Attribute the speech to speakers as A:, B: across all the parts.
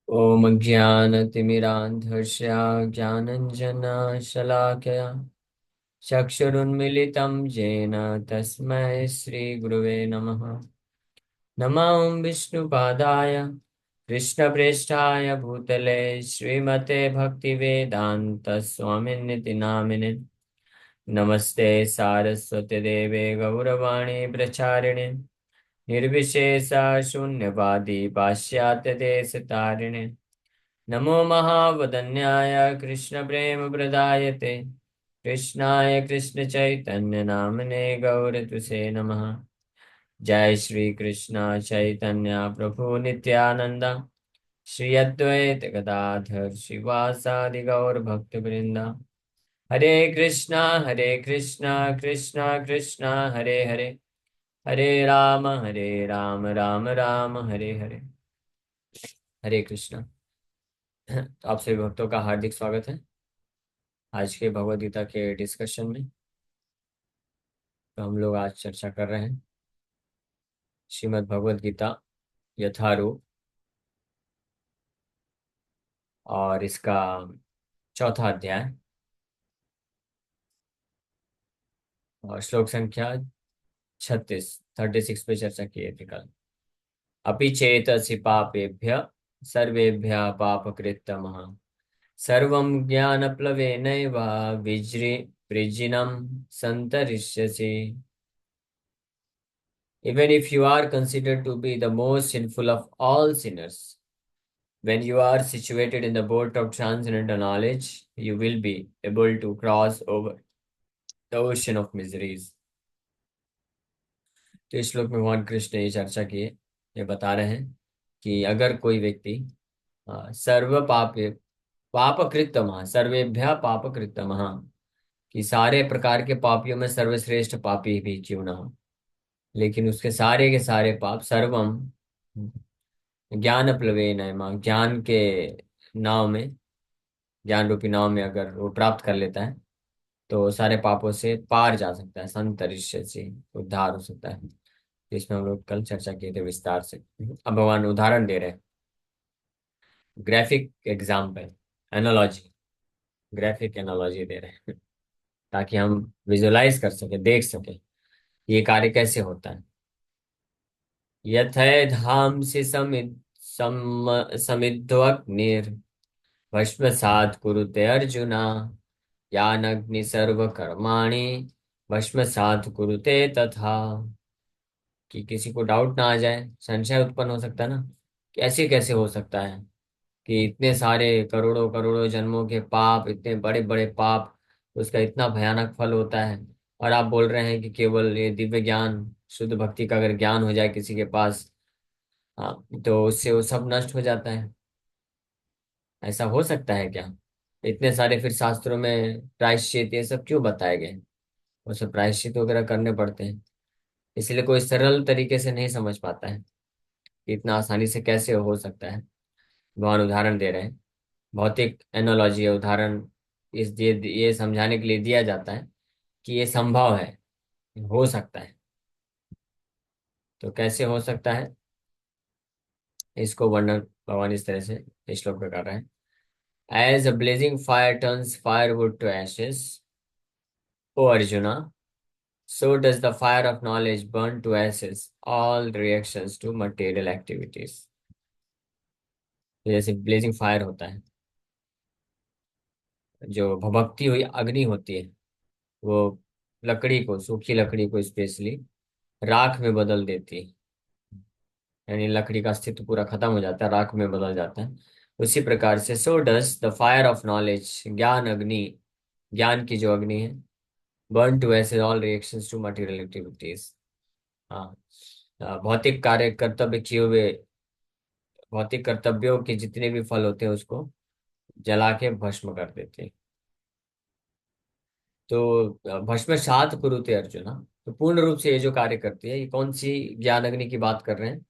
A: ॐ ज्ञानतिमिरान्धस्य ज्ञानञ्जनशलाकया चक्षुरुन्मिलितं येन तस्मै श्रीगुरुवे नमः। नमः विष्णुपादाय कृष्णप्रेष्ठाय भूतले श्रीमते भक्तिवेदान्तस्वामिन्निति नामिने। नमस्ते सारस्वती देवे गौरवाणी प्रचारिणे निर्विशेष शून्यवादी पाश्चात्यदेशतारिणे। नमो महावदन्याय कृष्णप्रेमप्रदायते कृष्णाय कृष्णचैतन्यनामने गौरतुसे नमः। जय श्री कृष्ण चैतन्य प्रभु नित्यानंद श्री अद्वैत गदाधर श्रीवासादि गौर भक्तवृंद। हरे कृष्णा कृष्णा कृष्णा हरे हरे, हरे राम राम राम हरे हरे। हरे कृष्णा। तो आप सभी भक्तों का हार्दिक स्वागत है आज के भगवद गीता के डिस्कशन में। तो हम लोग आज चर्चा कर रहे हैं श्रीमद् भगवद गीता यथारूप, और इसका चौथा अध्याय और श्लोक संख्या 36 पे चर्चा की थी कल। अपि चेतसि पापेभ्य सर्वेभ्य पापकृत्तमः सर्वं ज्ञानप्लवेनैव वृजिनं सन्तरिष्यसि। Even if you are considered to be the most sinful of all sinners, when you are situated in the boat of transcendental knowledge, you will be able to cross over the ocean of miseries. तो इस श्लोक में भगवान कृष्ण ने ये चर्चा की है, ये बता रहे हैं कि अगर कोई व्यक्ति सर्व पापकृतमः सर्वेभ्य पापकृतमः, कि सारे प्रकार के पापियों में सर्वश्रेष्ठ पापी भी क्यों ना हो, लेकिन उसके सारे के सारे पाप सर्वम ज्ञान प्लवेन, ज्ञान के नाव में, ज्ञान रूपी नाव में अगर वो प्राप्त कर लेता है तो सारे पापों से पार जा सकता है, संतरिष्य से उद्धार हो सकता है। तो इसमें हम लोग कल चर्चा किए थे विस्तार से। अब भगवान उदाहरण दे रहे हैं, graphic example, analogy, graphic analogy दे रहे हैं ताकि हम विजुलाइज कर सके, देख सके ये कार्य कैसे होता है। यथैधांसि समिद्धोऽग्निर् भस्मसात् कुरुते अर्जुना यानग्नि सर्वकर्माणि भस्मसात् कुरुते तथा। कि किसी को डाउट ना आ जाए, संशय उत्पन्न हो सकता है ना कि ऐसे कैसे हो सकता है कि इतने सारे करोड़ों करोड़ों जन्मों के पाप, इतने बड़े बड़े पाप, उसका इतना भयानक फल होता है। और आप बोल रहे हैं कि केवल ये दिव्य ज्ञान, शुद्ध भक्ति का अगर ज्ञान हो जाए किसी के पास, हाँ, तो उससे वो सब नष्ट हो जाता है। ऐसा हो सकता है क्या? इतने सारे फिर शास्त्रों में प्रायश्चित ये सब क्यों बताए गए? वो सब प्रायश्चित वगैरह करने पड़ते हैं, इसलिए कोई सरल तरीके से नहीं समझ पाता है कि इतना आसानी से कैसे हो सकता है। भगवान उदाहरण दे रहे हैं, भौतिक एनालॉजी है, उदाहरण ये समझाने के लिए दिया जाता है कि ये संभव है, हो सकता है। तो कैसे हो सकता है, इसको वर्णन भगवान इस तरह से इस श्लोक में कर रहे हैं। As a blazing fire turns firewood to ashes, O Arjuna, so does the fire of knowledge burn to ashes all reactions to material activities। जैसे ब्लेजिंग फायर होता है, जो भभकती हुई अग्नि होती है, वो लकड़ी को, सूखी लकड़ी को स्पेशली राख में बदल देती है। यानी लकड़ी का अस्तित्व पूरा खत्म हो जाता है, राख में बदल जाता है। उसी प्रकार से so does the fire of knowledge, ज्ञान अग्नि, ज्ञान की जो अग्नि है, burn to ashes all reactions to material activities. हाँ, भौतिक कार्य कर्तव्य किए हुए, भौतिक कर्तव्यों के जितने भी फल होते हैं उसको जला के भस्म कर देते हैं। तो भस्म सात कुरुते अर्जुना, तो पूर्ण रूप से ये जो कार्य करती है, ये कौन सी ज्ञान अग्नि की बात कर रहे हैं?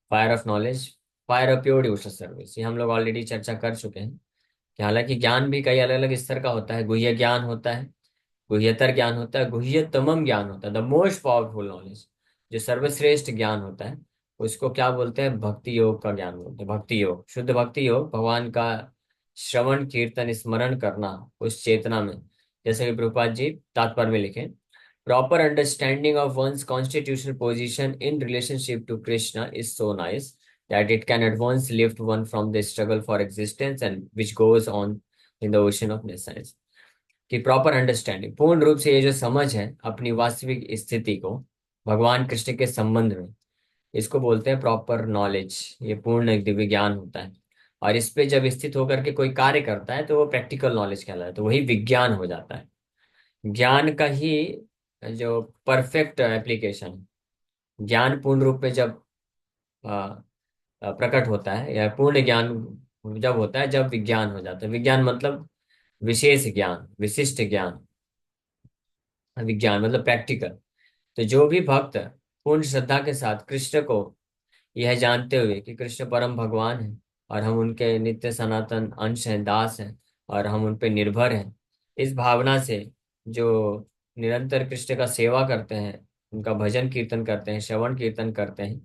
A: Fire of knowledge, fire of pure devotional service. ये हम लोग ऑलरेडी चर्चा कर चुके हैं कि हालांकि ज्ञान भी कई अलग अलग स्तर का होता है। गुह्य ज्ञान होता है, गुह्यतर ज्ञान होता है, गुह्यतमम ज्ञान होता है, द मोस्ट पावरफुल नॉलेज, जो सर्वश्रेष्ठ ज्ञान होता है उसको क्या बोलते हैं, भक्ति योग का ज्ञान बोलते हैं। भक्ति योग, शुद्ध भक्ति योग, भगवान का श्रवण कीर्तन स्मरण करना उस चेतना में। जैसे कि प्रभुपाद जी तात्पर्य में लिखे, proper understanding of one's constitutional position in relationship to Krishna is so nice that it can at once lift one from the struggle for existence and which goes on in the ocean of nescience। कि proper understanding, पूर्ण रूप से ये जो समझ है अपनी वास्तविक स्थिति को भगवान कृष्ण के संबंध में, इसको बोलते हैं प्रॉपर नॉलेज। ये पूर्ण एक दिव्य ज्ञान होता है। और इस पे जब स्थित होकर के कोई कार्य करता है तो वो प्रैक्टिकल नॉलेज कहलाता है, तो वही विज्ञान हो जाता है। ज्ञान का ही जो परफेक्ट एप्लीकेशन, ज्ञान पूर्ण रूप में जब प्रकट होता है, या पूर्ण ज्ञान जब होता है, जब विज्ञान हो जाता है। विज्ञान मतलब विशेष ज्ञान, विशिष्ट ज्ञान। विज्ञान मतलब प्रैक्टिकल। तो जो भी भक्त पूर्ण श्रद्धा के साथ कृष्ण को यह जानते हुए कि कृष्ण परम भगवान है और हम उनके नित्य सनातन अंश हैं, दास हैं, और हम उन पे निर्भर हैं, इस भावना से जो निरंतर कृष्ण का सेवा करते हैं, उनका भजन कीर्तन करते हैं, श्रवण कीर्तन करते हैं,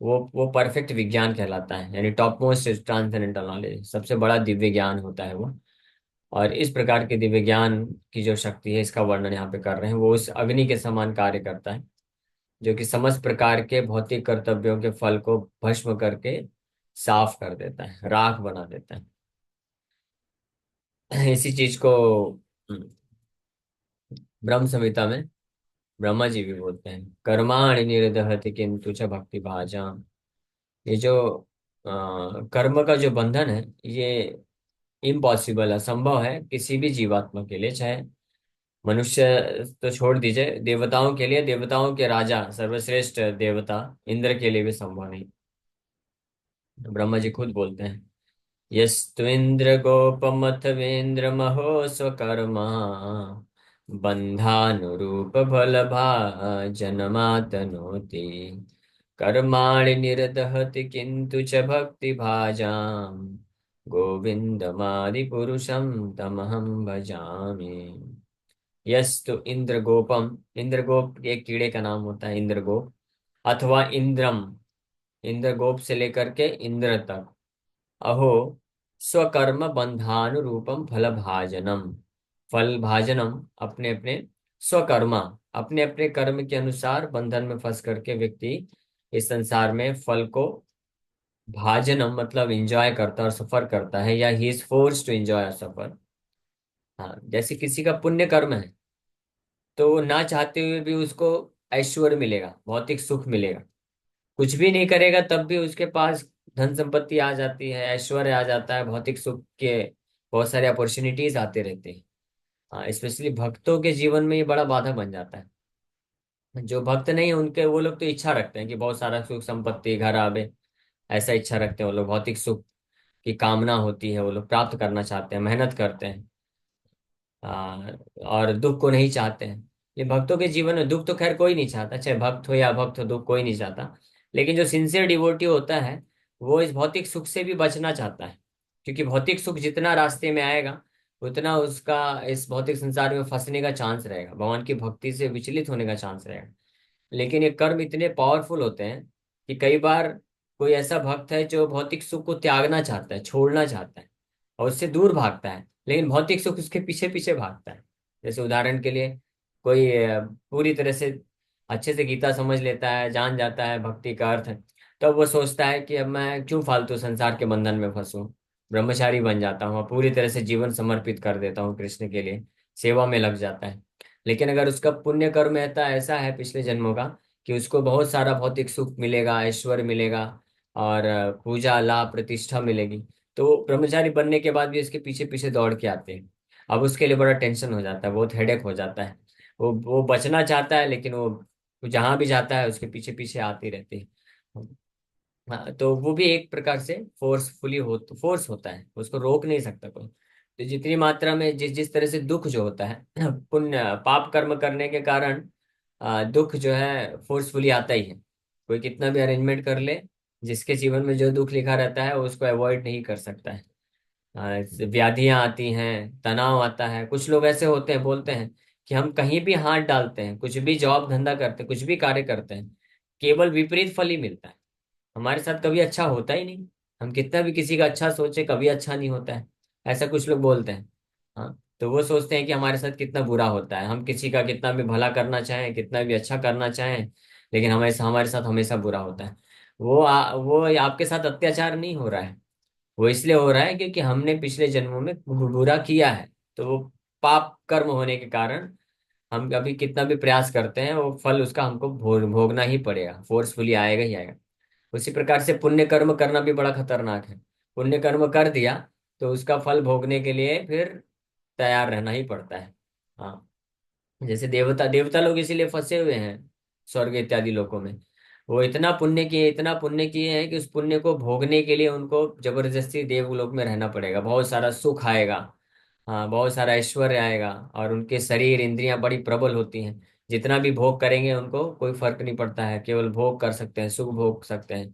A: वो परफेक्ट विज्ञान कहलाता है। यानी टॉप मोस्ट ट्रांसेंडेंटल नॉलेज, सबसे बड़ा दिव्य ज्ञान होता है वो। और इस प्रकार के दिव्य ज्ञान की जो शक्ति है, इसका वर्णन यहाँ पे कर रहे हैं। वो उस अग्नि के समान कार्य करता है जो कि समस्त प्रकार के भौतिक कर्तव्यों के फल को भस्म करके साफ कर देता है, राख बना देता है। इसी चीज को हम्म, ब्रह्म संहिता में ब्रह्मा जी भी बोलते हैं, कर्माणि निर्दहति किंतु च भक्ति भाजाम। ये जो कर्म का जो बंधन है, ये इम्पॉसिबल, असंभव है किसी भी जीवात्मा के लिए, चाहे मनुष्य तो छोड़ दीजिए, देवताओं के लिए, देवताओं के राजा सर्वश्रेष्ठ देवता इंद्र के लिए भी संभव नहीं। ब्रह्मा जी खुद बोलते हैं, यस्त्विन्द्र गोपमथवेन्द्र महो स्वकर्मा बंधानुरूप फल भाजनमातनोति कर्माणि निर्दहति किंतु च भक्ति भाजाम गोविंदमादिपुरुषं तमहं भजामि। यस्तु इंद्र गोपम, इंद्रगोप एक कीड़े का नाम होता है, इंद्रगोप, अथवा इंद्रम, इंद्रगोप से लेकर के इंद्र तक, अहो स्वकर्म बंधानुरूपम फल भाजनम, फल भाजनम, अपने अपने स्वकर्मा, अपने अपने कर्म के अनुसार बंधन में फंस करके व्यक्ति इस संसार में फल को भाजनम मतलब इंजॉय करता है और सफर करता है, या he is force to enjoy और सफर। हाँ, जैसे किसी का पुण्य कर्म है तो वो ना चाहते हुए भी उसको ऐश्वर्य मिलेगा, भौतिक सुख मिलेगा। कुछ भी नहीं करेगा तब भी उसके पास धन संपत्ति आ जाती है, ऐश्वर्य आ जाता है, भौतिक सुख के बहुत सारे अपॉर्चुनिटीज आते रहते हैं। हाँ, स्पेशली भक्तों के जीवन में ये बड़ा बाधक बन जाता है। जो भक्त नहीं है उनके, वो लोग तो इच्छा रखते हैं कि बहुत सारा सुख संपत्ति घर आवे, ऐसा इच्छा रखते हैं वो लोग, भौतिक सुख की कामना होती है, वो लोग प्राप्त करना चाहते हैं, मेहनत करते हैं। और दुख को नहीं चाहते हैं। ये भक्तों के जीवन में दुख तो खैर कोई नहीं चाहता, चाहे भक्त हो या अभक्त हो, दुख कोई नहीं चाहता। लेकिन जो सिंसियर डिवोटी होता है, वो इस भौतिक सुख से भी बचना चाहता है, क्योंकि भौतिक सुख जितना रास्ते में आएगा उतना उसका इस भौतिक संसार में फंसने का चांस रहेगा, भगवान की भक्ति से विचलित होने का चांस रहेगा। लेकिन ये कर्म इतने पावरफुल होते हैं कि कई बार कोई ऐसा भक्त है जो भौतिक सुख को त्यागना चाहता है, छोड़ना चाहता है, और उससे दूर भागता है, लेकिन भौतिक सुख उसके पीछे पीछे भागता है। जैसे उदाहरण के लिए, कोई पूरी तरह से अच्छे से गीता समझ लेता है, जान जाता है भक्ति का अर्थ, तो अब वो सोचता है कि अब मैं क्यों फालतू संसार के बंधन में फंसूं, ब्रह्मचारी बन जाता हूँ, और पूरी तरह से जीवन समर्पित कर देता हूँ कृष्ण के लिए, सेवा में लग जाता है। लेकिन अगर उसका पुण्य कर्म ऐसा ऐसा है पिछले जन्मों का कि उसको बहुत सारा भौतिक सुख मिलेगा, ऐश्वर्य मिलेगा, और पूजा लाभ प्रतिष्ठा मिलेगी, तो ब्रह्मचारी बनने के बाद भी इसके पीछे पीछे दौड़ के आते हैं। अब उसके लिए बड़ा टेंशन हो जाता है, बहुत हेडेक हो जाता है। वो बचना चाहता है, लेकिन वो जहां भी जाता है उसके पीछे पीछे आती रहती है। हाँ, तो वो भी एक प्रकार से फोर्स होता है, उसको रोक नहीं सकता कोई। तो जितनी मात्रा में जिस जिस तरह से दुख जो होता है पुण्य पाप कर्म करने के कारण दुख जो है फोर्सफुली आता ही है। कोई कितना भी अरेंजमेंट कर ले, जिसके जीवन में जो दुख लिखा रहता है वो उसको अवॉइड नहीं कर सकता है। व्याधियां आती हैं, तनाव आता है। कुछ लोग ऐसे होते हैं, बोलते हैं कि हम कहीं भी हाथ डालते हैं, कुछ भी जॉब धंधा करते हैं, कुछ भी कार्य करते हैं, केवल विपरीत फल ही मिलता है। हमारे साथ कभी अच्छा होता ही नहीं। हम कितना भी किसी का अच्छा सोचे, कभी अच्छा नहीं होता है। ऐसा कुछ लोग बोलते हैं। हाँ, तो वो सोचते हैं कि हमारे साथ कितना बुरा होता है। हम किसी का कितना भी भला करना चाहें, कितना भी अच्छा करना चाहें, लेकिन हमें हमारे साथ हमेशा बुरा होता है। वो आपके साथ अत्याचार नहीं हो रहा है। वो इसलिए हो रहा है क्योंकि हमने पिछले जन्मों में बुरा किया है। तो वो पाप कर्म होने के कारण हम अभी कितना भी प्रयास करते हैं, वो फल उसका हमको भोगना ही पड़ेगा, फोर्सफुली आएगा ही आएगा। उसी प्रकार से पुण्य कर्म करना भी बड़ा खतरनाक है। पुण्य कर्म कर दिया तो उसका फल भोगने के लिए फिर तैयार रहना ही पड़ता है। हाँ, जैसे देवता देवता लोग इसीलिए फंसे हुए हैं स्वर्ग इत्यादि लोकों में। वो इतना पुण्य किए हैं कि उस पुण्य को भोगने के लिए उनको जबरदस्ती देवलोक में रहना पड़ेगा। बहुत सारा सुख आएगा, हाँ, बहुत सारा ऐश्वर्य आएगा, और उनके शरीर इंद्रियां बड़ी प्रबल होती हैं। जितना भी भोग करेंगे उनको कोई फर्क नहीं पड़ता है, केवल भोग कर सकते हैं, सुख भोग सकते हैं।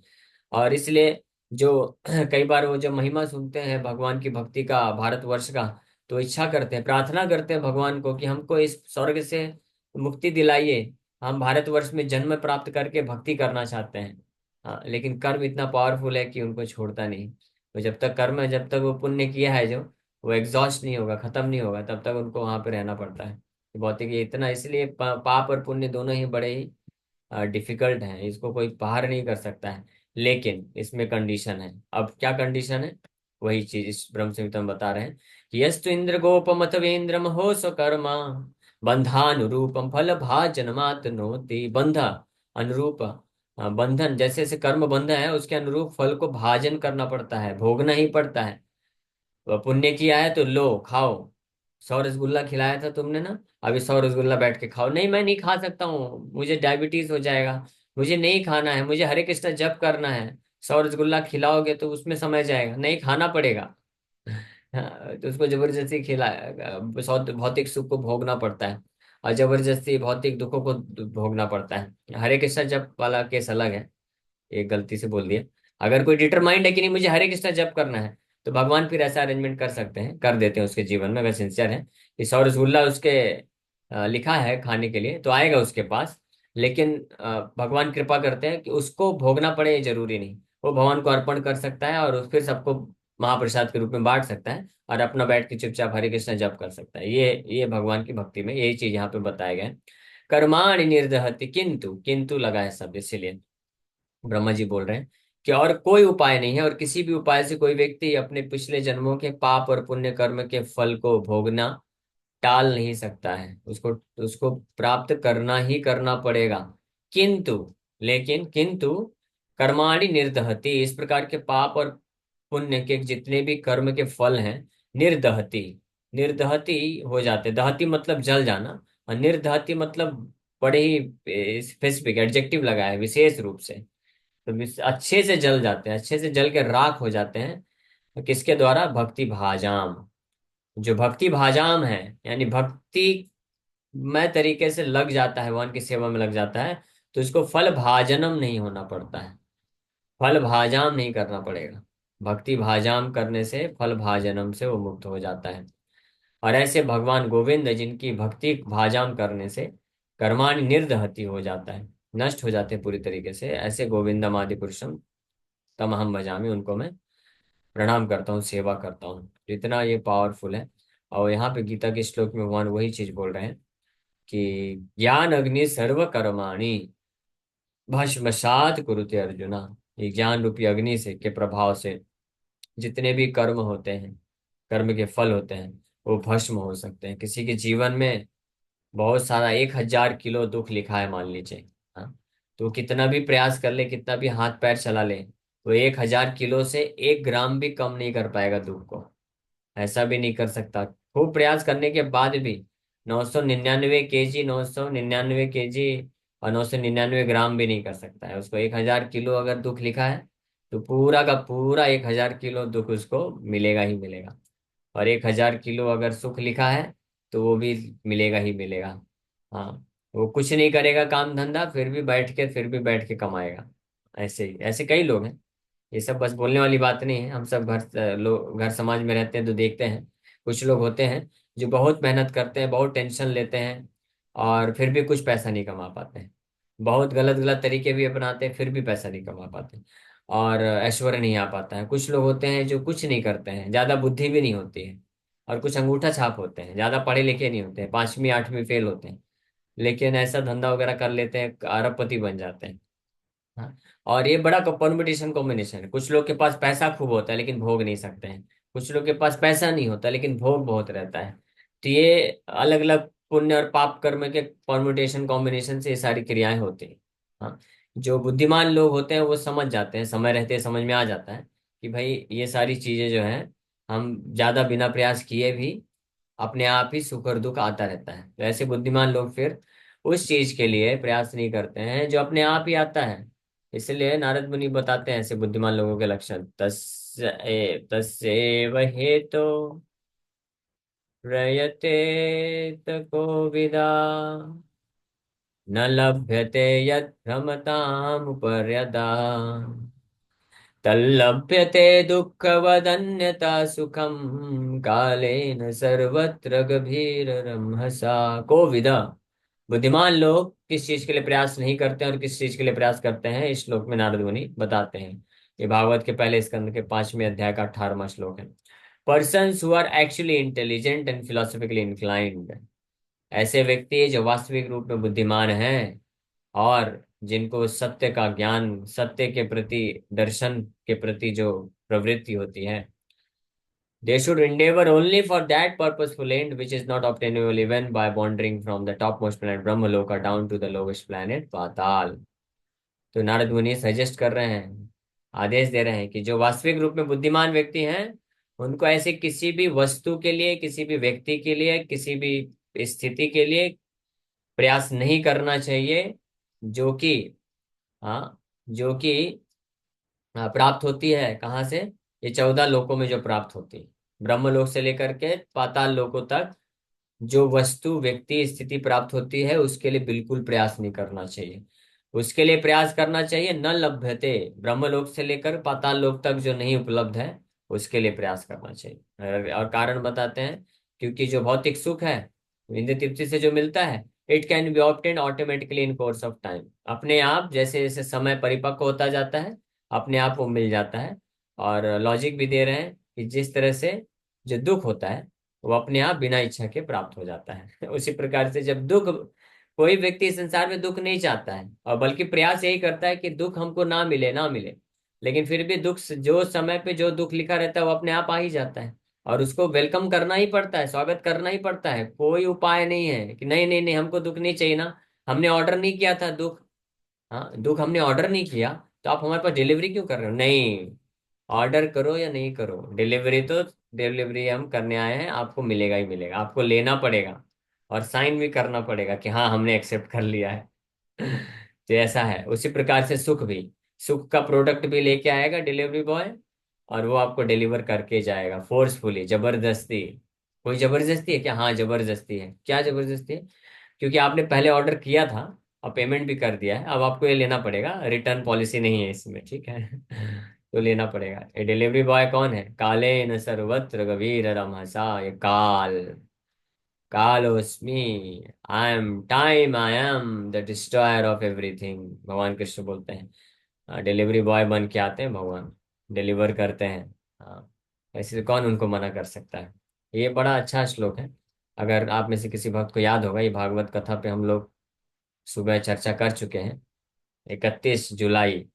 A: और इसलिए जो कई बार वो जब महिमा सुनते हैं भगवान की भक्ति का, भारतवर्ष का, तो इच्छा करते हैं, प्रार्थना करते हैं भगवान को कि हमको इस स्वर्ग से मुक्ति दिलाइए। हम भारतवर्ष में जन्म प्राप्त करके भक्ति करना चाहते हैं। हाँ, लेकिन कर्म इतना पावरफुल है कि उनको छोड़ता नहीं। तो जब तक वो पुण्य किया है जो, वो एग्जॉस्ट नहीं होगा, खत्म नहीं होगा, तब तक उनको वहां पे रहना पड़ता है। भौतिक ये इतना इसलिए पाप और पुण्य दोनों ही बड़े ही डिफिकल्ट है, इसको कोई पार नहीं कर सकता है। लेकिन इसमें कंडीशन है। अब क्या कंडीशन है? वही चीज इस ब्रह्म संहिता में बता रहे हैं कि यस्तु इंद्र गोपम अथवेन्द्र महो स्वकर्मा बंधानुरूपम फल भाजनमातनोति। बंध अनुरूप, बंधन जैसे जैसे कर्म बंध है उसके अनुरूप फल को भाजन करना पड़ता है, भोगना ही पड़ता है। पुण्य किया है तो लो खाओ। 100 रसगुल्ला खिलाया था तुमने ना, अभी 100 रसगुल्ला बैठ के खाओ। नहीं, मैं नहीं खा सकता हूँ, मुझे डायबिटीज हो जाएगा, मुझे नहीं खाना है, मुझे हरे कृष्ण जप करना है। 100 रसगुल्ला खिलाओगे तो उसमें समय जाएगा, नहीं खाना पड़ेगा। हाँ, तो उसको जबरदस्ती भौतिक सुख को भोगना पड़ता है, और जबरदस्ती भौतिक दुखों को भोगना पड़ता है। हरे कृष्ण जप वाला केस अलग है, एक गलती से बोल दिया। अगर कोई डिटरमाइंड है कि नहीं मुझे हरे कृष्णा जप करना है, तो भगवान फिर ऐसा अरेंजमेंट कर सकते हैं, कर देते हैं उसके जीवन में, अगर सिंसियर है कि 100 रसगुल्ला उसके लिखा है खाने के लिए तो आएगा उसके पास। लेकिन भगवान कृपा करते हैं कि उसको भोगना पड़े, ये जरूरी नहीं। वो भगवान को अर्पण कर सकता है और फिर सबको महाप्रसाद के रूप में बांट सकता है, और अपना बैठ के चुपचाप हरे कृष्ण जप कर सकता है। ये भगवान की भक्ति में यही चीज यहाँ पे बताया गया है। कर्माणि निर्दहति, किंतु किंतु लगा है शब्द, इसीलिए ब्रह्मा जी बोल रहे हैं कि और कोई उपाय नहीं है, और किसी भी उपाय से कोई व्यक्ति अपने पिछले जन्मों के पाप और पुण्य कर्म के फल को भोगना टाल नहीं सकता है। उसको उसको प्राप्त करना ही करना पड़ेगा। किंतु, लेकिन किंतु कर्माणि निर्दहति, इस प्रकार के पाप और पुण्य के जितने भी कर्म के फल हैं, निर्दहति, निर्दहति हो जाते। दहति मतलब जल जाना, और निर्दहति मतलब बड़े ही स्पेसिफिक एडजेक्टिव लगा है, विशेष रूप से। तो अच्छे से जल जाते हैं, अच्छे से जल के राख हो जाते हैं। किसके द्वारा? भक्ति भाजाम। जो भक्ति भाजाम है, यानी भक्ति में तरीके से लग जाता है, भगवान की सेवा में लग जाता है, तो इसको फल भाजनम नहीं होना पड़ता है, फल भाजाम नहीं करना पड़ेगा। भक्ति भाजाम करने से, फल भाजनम से वो मुक्त हो जाता है। और ऐसे भगवान गोविंद जिनकी भक्ति भाजाम करने से कर्माणि निर्दहति हो जाता है, नष्ट हो जाते हैं पूरी तरीके से, ऐसे गोविंदम आदि पुरुषम तमहम भजामि, उनको मैं प्रणाम करता हूँ, सेवा करता हूँ। इतना ये पावरफुल है। और यहाँ पे गीता के श्लोक में भगवान वही चीज बोल रहे हैं कि ज्ञान अग्नि सर्व कर्माणि भस्मसात कुरुते अर्जुना। ये ज्ञान रूपी अग्नि से के प्रभाव से जितने भी कर्म होते हैं, कर्म के फल होते हैं, वो भस्म हो सकते हैं। किसी के जीवन में बहुत सारा 1,000 किलो दुख लिखा है मान लीजिए, हाँ, तो कितना भी प्रयास कर ले, कितना भी हाथ पैर चला ले, वो 1,000 किलो से 1 ग्राम भी कम नहीं कर पाएगा दुख को। ऐसा भी नहीं कर सकता, खूब प्रयास करने के बाद भी। 999 केजी, 999 केजी और 999 ग्राम भी नहीं कर सकता है उसको। 1,000 किलो अगर दुख लिखा है, तो पूरा का पूरा 1,000 किलो दुख उसको मिलेगा ही मिलेगा। और 1,000 किलो अगर सुख लिखा है, तो वो भी मिलेगा ही मिलेगा। हाँ, वो कुछ नहीं करेगा काम धंधा, फिर भी बैठ के कमाएगा। ऐसे ही ऐसे कई लोग हैं। ये सब बस बोलने वाली बात नहीं है, हम सब घर समाज में रहते हैं तो देखते हैं। कुछ लोग होते हैं जो बहुत मेहनत करते हैं, बहुत टेंशन लेते हैं, और फिर भी कुछ पैसा नहीं कमा पाते हैं। बहुत गलत गलत तरीके भी अपनाते हैं, फिर भी पैसा नहीं कमा पाते। और ऐश्वर्य नहीं आ पाता है। कुछ लोग होते हैं जो कुछ नहीं करते हैं, ज्यादा बुद्धि भी नहीं होती है, और कुछ अंगूठा छाप होते हैं, ज्यादा पढ़े लिखे नहीं होते हैं, 5वीं 8वीं फेल होते हैं, लेकिन ऐसा धंधा वगैरह कर लेते हैं, अरबपति बन जाते हैं। हाँ। और ये बड़ा कॉम्पिटिशन कॉम्बिनेशन है। कुछ लोग के पास पैसा खूब होता है लेकिन भोग नहीं सकते हैं, कुछ लोग के पास पैसा नहीं होता लेकिन भोग बहुत रहता है। तो ये अलग अलग पुण्य और पाप कर्म के कॉम्बिनेशन कॉम्बिनेशन से ये सारी क्रियाएं होती हैं। हाँ। जो बुद्धिमान लोग होते हैं वो समझ जाते हैं, समय रहते समझ में आ जाता है कि भाई ये सारी चीजें जो हैं, हम ज्यादा बिना प्रयास किए भी अपने आप ही सुख और दुख आता रहता है। तो ऐसे बुद्धिमान लोग फिर उस चीज के लिए प्रयास नहीं करते हैं जो अपने आप ही आता है। इसलिए नारद मुनि बताते हैं ऐसे बुद्धिमान लोगों के लक्षण। तस्यैव हेतो प्रयते को विदा न लभ्यते यत् भ्रमतामुपर्यदा तल्लभ्यते दुःखवदन्यथा सुखम कालेन सर्वत्र गभीररमहसा को विदा। बुद्धिमान लोग किस चीज के लिए प्रयास नहीं करते हैं और किस चीज के लिए प्रयास करते हैं, इस श्लोक में नारद मुनि बताते हैं। ये भागवत के पहले स्कंद के 5वें अध्याय का 18वां श्लोक है। Persons who are actually intelligent and philosophically inclined, ऐसे व्यक्ति जो वास्तविक रूप में बुद्धिमान हैं और जिनको सत्य का ज्ञान, सत्य के प्रति, दर्शन के प्रति जो प्रवृत्ति होती है, they should endeavor only for that purposeful end which is not obtainable even by wandering from the topmost planet Brahmaloka down to the lowest planet Patal। तो नारद मुनि सजेस्ट कर रहे हैं, आदेश दे रहे हैं कि जो वास्तविक रूप में बुद्धिमान व्यक्ति हैं उनको ऐसे किसी भी वस्तु के लिए, किसी भी व्यक्ति के लिए, किसी भी स्थिति के लिए प्रयास नहीं करना चाहिए, जो कि, हाँ, जो कि प्राप्त होती है कहाँ से? ये 14 लोकों में जो प्राप्त होती है, ब्रह्मलोक से लेकर के पाताल लोकों तक जो वस्तु, व्यक्ति, स्थिति प्राप्त होती है उसके लिए बिल्कुल प्रयास नहीं करना चाहिए। उसके लिए प्रयास करना चाहिए न लभ्यते, ब्रह्मलोक से लेकर पाताल लोक तक जो नहीं उपलब्ध है उसके लिए प्रयास करना चाहिए। और कारण बताते हैं, क्योंकि जो भौतिक सुख है इंद्रिय तृप्ति से जो मिलता है, it can be obtained automatically in course of time, अपने आप जैसे जैसे समय परिपक्व होता जाता है अपने आप वो मिल जाता है। और लॉजिक भी दे रहे हैं कि जिस तरह से जो दुख होता है वो अपने आप बिना इच्छा के प्राप्त हो जाता है उसी प्रकार से जब दुख, कोई व्यक्ति इस संसार में दुख नहीं चाहता है और बल्कि प्रयास यही करता है कि दुख हमको ना मिले ना मिले, लेकिन फिर भी दुख जो समय पे जो दुख लिखा रहता है वो अपने आप आ ही जाता है, और उसको वेलकम करना ही पड़ता है, स्वागत करना ही पड़ता है। कोई उपाय नहीं है कि नहीं नहीं नहीं हमको दुख नहीं चाहिए ना, हमने ऑर्डर नहीं किया था दुख। हाँ, दुख हमने ऑर्डर नहीं किया, तो आप हमारे पास डिलीवरी क्यों कर रहे हो? नहीं, ऑर्डर करो या नहीं करो, डिलीवरी तो डिलीवरी हम करने आए हैं, आपको मिलेगा ही मिलेगा, आपको लेना पड़ेगा और साइन भी करना पड़ेगा कि हाँ हमने एक्सेप्ट कर लिया है तो ऐसा है। उसी प्रकार से सुख भी, सुख का प्रोडक्ट भी लेके आएगा डिलीवरी बॉय, और वो आपको डिलीवर करके जाएगा फोर्सफुली, जबरदस्ती। कोई जबरदस्ती है क्या? हाँ जबरदस्ती है। क्या जबरदस्ती है? क्योंकि आपने पहले ऑर्डर किया था और पेमेंट भी कर दिया है, अब आपको ये लेना पड़ेगा, रिटर्न पॉलिसी नहीं है इसमें, ठीक है तो लेना पड़ेगा। ये डिलीवरी बॉय कौन है? काले न सर्वत्र गभीर रमहसा, ये काल, कालोस्मि, I am time, I am the destroyer of everything, भगवान कृष्ण बोलते हैं। डिलीवरी बॉय बन के आते हैं भगवान, डिलीवर करते हैं। हाँ, ऐसे तो कौन उनको मना कर सकता है। ये बड़ा अच्छा श्लोक है। अगर आप में से किसी भक्त को याद होगा, ये भागवत कथा पे हम लोग सुबह चर्चा कर चुके हैं। 31 जुलाई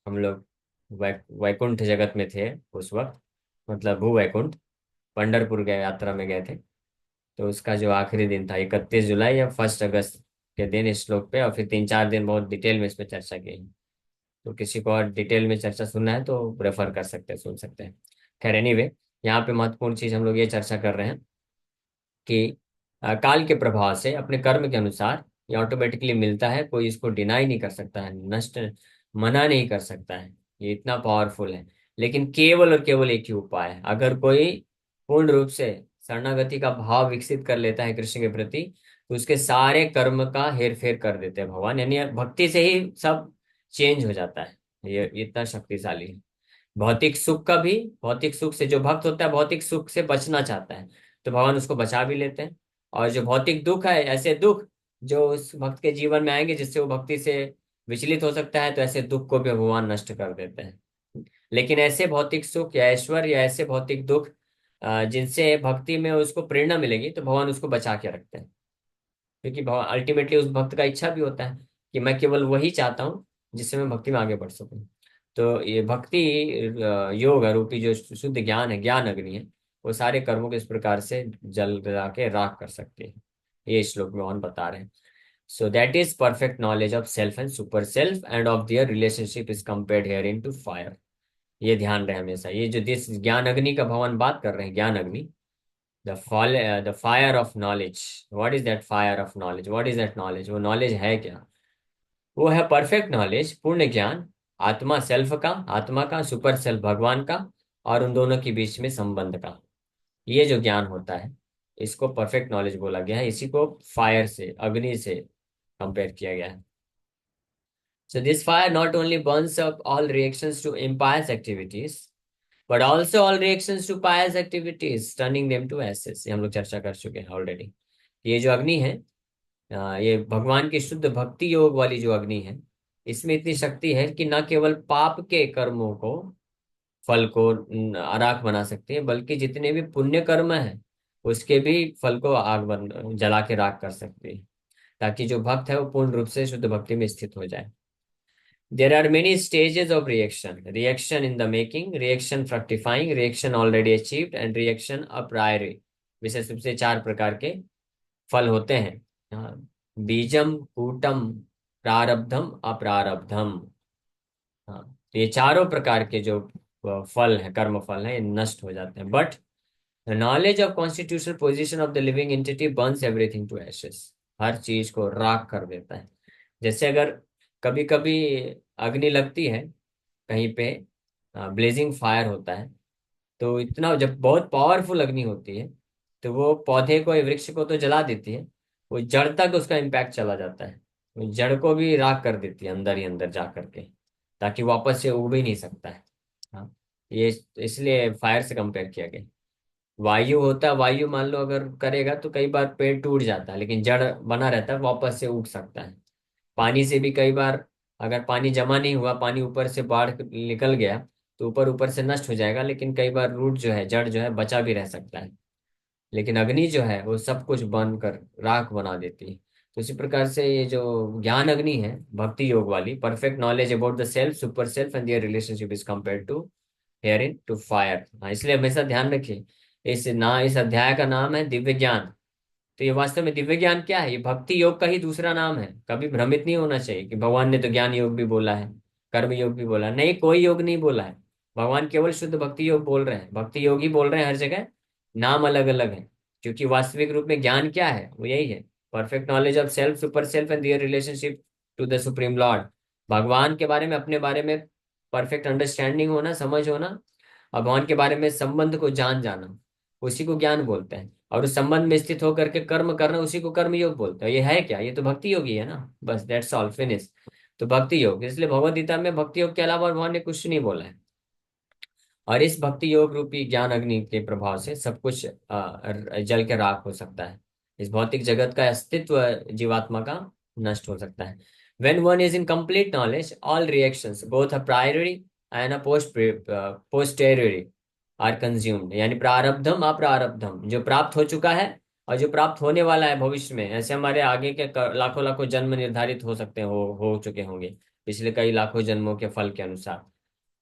A: हम लोग वैकुंठ जगत में थे उस वक्त, मतलब भू वैकुंठ, पंढरपुर गए, यात्रा में गए थे। तो उसका जो आखिरी दिन था 31 जुलाई या 1 अगस्त के दिन इस श्लोक पे, और फिर 3 4 दिन बहुत डिटेल में इस पे चर्चा की। तो किसी को और डिटेल में चर्चा सुनना है तो रेफर कर सकते हैं, सुन सकते हैं। खैर एनीवे, यहाँ पे महत्वपूर्ण चीज हम लोग ये चर्चा कर रहे हैं कि काल के प्रभाव से अपने कर्म के अनुसार ये ऑटोमेटिकली मिलता है, कोई इसको डिनाई नहीं कर सकता है, नष्ट, मना नहीं कर सकता है, ये इतना पावरफुल है। लेकिन केवल और केवल एक ही उपाय है, अगर कोई पूर्ण रूप से शरणागति का भाव विकसित कर लेता है कृष्ण के प्रति, तो उसके सारे कर्म का हेर फेर कर देते हैं भगवान, यानी भक्ति से ही सब चेंज हो जाता है। ये इतना शक्तिशाली है। भौतिक सुख का भी, भौतिक सुख से जो भक्त होता है भौतिक सुख से बचना चाहता है तो भगवान उसको बचा भी लेते हैं। और जो भौतिक दुख है, ऐसे दुख जो उस भक्त के जीवन में आएंगे जिससे वो भक्ति से विचलित हो सकता है, तो ऐसे दुख को भी भगवान नष्ट कर देते हैं। लेकिन ऐसे भौतिक सुख या ऐश्वर्य या ऐसे भौतिक दुख जिनसे भक्ति में उसको प्रेरणा मिलेगी, तो भगवान उसको बचा के रखते हैं। क्योंकि अल्टीमेटली उस भक्त का इच्छा भी होता है कि मैं केवल वही चाहता हूँ जिससे मैं भक्ति में आगे बढ़ सकूं। तो ये भक्ति योग रूपी जो शुद्ध ज्ञान है, ज्ञान अग्नि है, वो सारे कर्मों को इस प्रकार से जला के राख कर सकती है। ये श्लोक में और बता रहे हैं। So that is perfect knowledge of self and super self and of their relationship is compared here in to fire. ये ध्यान रहे हमेशा, ये जो दिस ज्ञान अग्नि का भगवान बात कर रहे हैं, ज्ञान अग्नि, the fire of knowledge. What is that fire of knowledge? What is that knowledge? वो knowledge है क्या? वो है परफेक्ट नॉलेज, पूर्ण ज्ञान, आत्मा सेल्फ का, आत्मा का, सुपर सेल्फ भगवान का, और उन दोनों के बीच में संबंध का। ये जो ज्ञान होता है, इसको परफेक्ट नॉलेज बोला गया है। इसी को फायर से, अग्नि से कंपेयर किया गया है। So this fire not only burns up all reactions to impious activities, but also all reactions to pious activities, turning them to ashes। ये हम लोग चर्चा कर चुके हैं ऑलरेडी। ये जो अग्नि है, ये भगवान की शुद्ध भक्ति योग वाली जो अग्नि है, इसमें इतनी शक्ति है कि न केवल पाप के कर्मों को, फल को राख बना सकती है, बल्कि जितने भी पुण्य कर्म है उसके भी फल को आग बन जला के राख कर सकती है, ताकि जो भक्त है वो पूर्ण रूप से शुद्ध भक्ति में स्थित हो जाए। There are many stages of reaction. Reaction in the making, reaction fructifying, reaction already achieved, and reaction a priori। विशेष रूप से चार प्रकार के फल होते हैं। हाँ, बीजम, कूटम, प्रारब्धम, अप्रारब्धम। हाँ, तो ये चारों प्रकार के जो फल है, कर्म फल है, ये नष्ट हो जाते हैं। But the knowledge of constitutional position of the living entity burns everything to ashes. हर चीज को राख कर देता है। जैसे अगर कभी कभी अग्नि लगती है कहीं पे, ब्लेजिंग फायर होता है, तो इतना जब बहुत पावरफुल अग्नि होती है, तो वो पौधे को या वृक्ष को तो जला देती है, वो जड़ तक उसका इम्पैक्ट चला जाता है। वो जड़ को भी राख कर देती है अंदर ही अंदर जा करके, ताकि वापस से उग भी नहीं सकता है। हाँ, ये इसलिए फायर से कंपेयर किया गया। वायु होता है, वायु मान लो अगर करेगा तो कई बार पेड़ टूट जाता है, लेकिन जड़ बना रहता है, वापस से उग सकता है। पानी से भी कई बार, अगर पानी जमा नहीं हुआ, पानी ऊपर से बाढ़ निकल गया, तो ऊपर ऊपर से नष्ट हो जाएगा, लेकिन कई बार रूट जो है, जड़ जो है, बचा भी रह सकता है। लेकिन अग्नि जो है वो सब कुछ बंद कर राख बना देती है। तो इसी प्रकार से ये जो ज्ञान अग्नि है, भक्ति योग वाली, perfect knowledge about the self, super self and their relationship is compared to here in to fire. हाँ, इसलिए हमेशा ध्यान रखिए, इस अध्याय का नाम है दिव्य ज्ञान। तो ये वास्तव में दिव्य ज्ञान क्या है? ये भक्ति योग का ही दूसरा नाम है। कभी भ्रमित नहीं होना चाहिए कि भगवान ने तो ज्ञान योग भी बोला है, कर्म योग भी बोला है। नहीं, कोई योग नहीं बोला है। भगवान केवल शुद्ध भक्ति योग बोल रहे हैं, भक्ति योग ही बोल रहे हैं हर जगह। नाम अलग अलग है, क्योंकि वास्तविक रूप में ज्ञान क्या है? वो यही है, perfect knowledge of self, super self and their relationship to the supreme lord. भगवान के बारे में, अपने बारे में परफेक्ट अंडरस्टैंडिंग होना, समझ होना, और भगवान के बारे में संबंध को जान जाना, उसी को ज्ञान बोलते हैं। और उस संबंध में स्थित होकर के कर्म करना, उसी को कर्म योग बोलते हैं। ये है क्या? ये तो भक्ति योग ही है ना, बस दैट्स ऑल, फिनिश। तो भक्ति योग, इसलिए भगवद गीता में भक्ति योग के अलावा भगवान ने कुछ नहीं बोला है। और इस भक्ति योग रूपी ज्ञान अग्नि के प्रभाव से सब कुछ जल के राख हो सकता है। इस भौतिक जगत का अस्तित्व जीवात्मा का नष्ट हो सकता है। When one is in complete knowledge, all reactions, both a priori and a posteriori, are consumed। यानी प्रारब्धम अप्रारब्धम, जो प्राप्त हो चुका है और जो प्राप्त होने वाला है भविष्य में, ऐसे हमारे आगे के लाखों लाखों जन्म निर्धारित हो सकते हैं, हो चुके होंगे पिछले कई लाखों जन्मों के फल के अनुसार।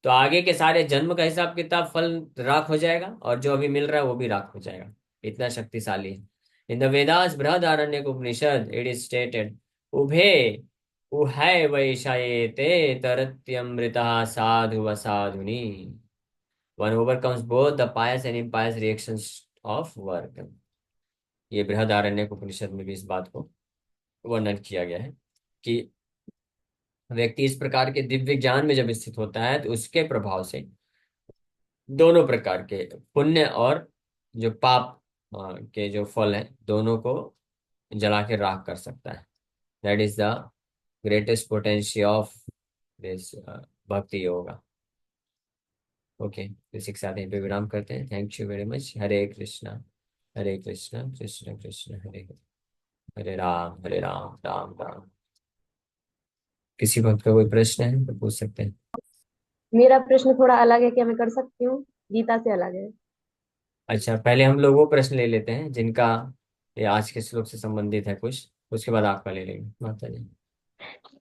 A: तो आगे के सारे जन्म का हिसाब किताब, फल राख हो जाएगा, और जो अभी मिल रहा है वो भी राख हो जाएगा। इतना शक्तिशाली है। In the Vedas Brihadaranyaka Upanishad it is stated, उभे उहै वैशायेते तरत्यमृता साधु व साधुनी। One overcomes both the pious and impious reactions of work. ये बृहदारण्य उपनिषद में भी इस बात को वर्णन किया गया है कि व्यक्ति इस प्रकार के दिव्य ज्ञान में जब स्थित होता है, तो उसके प्रभाव से दोनों प्रकार के पुण्य और जो पाप के जो फल हैं, दोनों को जला के राख कर सकता है। That is the greatest potential of this भक्ति योगा। ओके, तो शिक्षा यहीं पे विराम करते हैं। Thank you very much. Hare Krishna, Hare Krishna, Krishna Krishna Hare Hare, Hare Ram Ram Ram. किसी भक्त का कोई प्रश्न है तो पूछ सकते हैं।
B: मेरा प्रश्न थोड़ा अलग है, क्या मैं कर सकती हूँ? गीता से अलग है।
A: अच्छा, पहले हम लोग वो प्रश्न ले लेते हैं जिनका ये आज के श्लोक से संबंधित है कुछ, उसके बाद आपका ले लेंगे माता जी।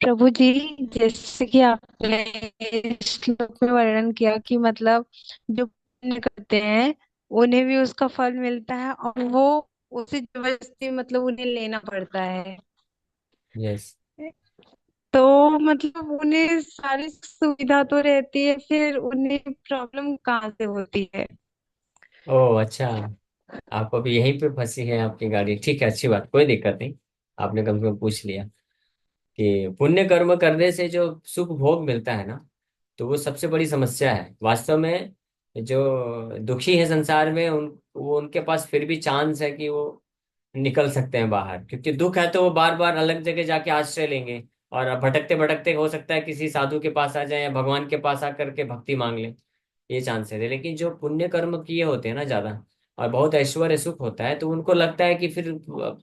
B: प्रभु जी, जैसे कि आपने इस श्लोक में वर्णन किया कि मतलब जो पुण्य करते हैं उन्हें भी उसका फल मिलता है, और वो उसे जबरदस्ती मतलब उन्हें लेना पड़ता है।
A: यस।
B: तो मतलब उन्हें सारी सुविधा तो रहती है, फिर उन्हें प्रॉब्लम कहाँ से होती है?
A: ओह अच्छा, आप अभी यहीं पे फंसी है आपकी गाड़ी। ठीक है, अच्छी बात, कोई दिक्कत नहीं। आपने कम से कम पूछ लिया कि पुण्य कर्म करने से जो सुख भोग मिलता है ना, तो वो सबसे बड़ी समस्या है वास्तव में। जो दुखी है संसार में, वो उनके पास फिर भी चांस है कि वो निकल सकते हैं बाहर, क्योंकि दुख है तो वो बार बार अलग जगह जाके आश्रय लेंगे, और भटकते भटकते हो सकता है किसी साधु के पास आ जाए या भगवान के पास आकर के भक्ति मांग ले। ये चांसेस है। लेकिन जो पुण्य कर्म किए होते हैं ना ज्यादा, और बहुत ऐश्वर्य सुख होता है, तो उनको लगता है कि फिर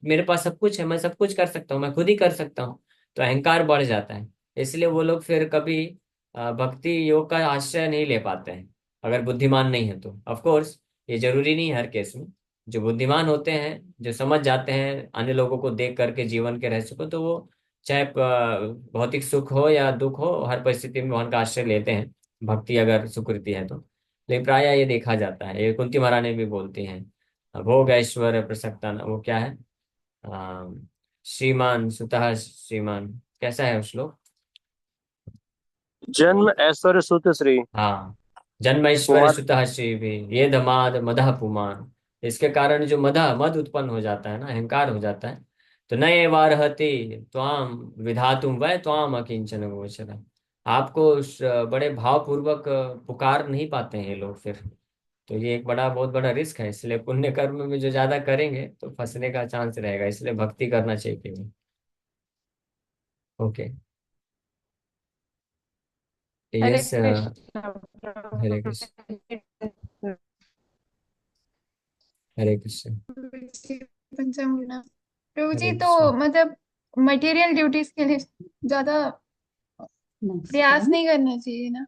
A: मेरे पास सब कुछ है, मैं सब कुछ कर सकता हूँ, मैं खुद ही कर सकता हूँ। तो अहंकार बढ़ जाता है। इसलिए वो लोग फिर कभी भक्ति योग का आश्रय नहीं ले पाते हैं, अगर बुद्धिमान नहीं है तो। ऑफ कोर्स ये जरूरी नहीं है हर केस में। जो बुद्धिमान होते हैं, जो समझ जाते हैं अन्य लोगों को देख करके जीवन के रहस्य को, तो वो चाहे भौतिक सुख हो या दुख हो, हर परिस्थिति में भगवान का आश्रय लेते हैं, भक्ति अगर सुकृति है तो। लेकिन प्रायः ये देखा जाता है, ये कुंती महारानी भी बोलती हैं, भोग ऐश्वर्य प्रसक्ता वो क्या है, अ, श्रीमान सुतः श्रीमान, कैसा है वो श्लोक।
C: जन्म ऐश्वर्य सुत श्री।
A: हाँ, जन्म ऐश्वर्य
C: कुमार।
A: सुतः श्री भी ये दमाद मदः पुमान। इसके कारण जो मद उत्पन्न हो जाता है ना, अहंकार हो जाता है। तो न एवारहति त्वाम विधातुम वै त्वाम अकिंचन गोचर। आपको बड़े भावपूर्वक पुकार नहीं पाते हैं ये लोग फिर। तो ये एक बहुत बड़ा रिस्क है। इसलिए पुण्य कर्म में जो ज्यादा करेंगे तो फंसने का चांस रहेगा, इसलिए भक्ति करना चाहिए केवल। ओके।
B: हरे
A: यस।
B: कृष्ण
A: हरे
B: प्रभु
A: कृष्ण। हरे कृष्ण।
D: जी, पंचांग प्रभु जी,
A: हरे
D: तो
A: कृष्ण।
D: मतलब मटेरियल ड्यूटीज के लिए ज्यादा प्रयास नहीं करना चाहिए ना?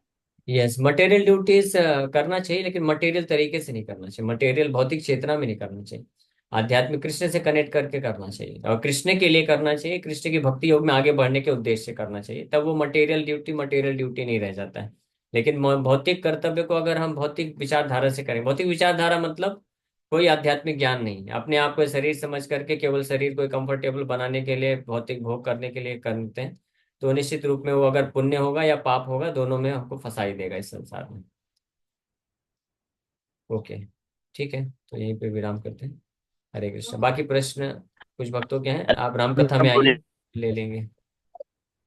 A: यस, मटेरियल ड्यूटीज करना चाहिए, लेकिन मटेरियल तरीके से नहीं करना चाहिए, मटेरियल भौतिक चेतना में नहीं करना चाहिए। आध्यात्मिक कृष्ण से कनेक्ट करके करना चाहिए, और कृष्ण के लिए करना चाहिए, कृष्ण की भक्ति योग में आगे बढ़ने के उद्देश्य से करना चाहिए, तब वो मटेरियल ड्यूटी नहीं रह जाता है। लेकिन भौतिक कर्तव्य को अगर हम भौतिक विचारधारा से करें, भौतिक विचारधारा मतलब कोई आध्यात्मिक ज्ञान नहीं, अपने आप को शरीर समझ करके केवल शरीर को कंफर्टेबल बनाने के लिए, भौतिक भोग करने के लिए करते हैं, तो निश्चित रूप में वो अगर पुण्य होगा या पाप होगा, दोनों में हमको फंसा ही देगा इस संसार में। ओके, ठीक है, तो यहीं पे विराम करते हैं। हरे कृष्ण। बाकी प्रश्न कुछ भक्तों के हैं, आप रामकथा में आइए, ले लेंगे।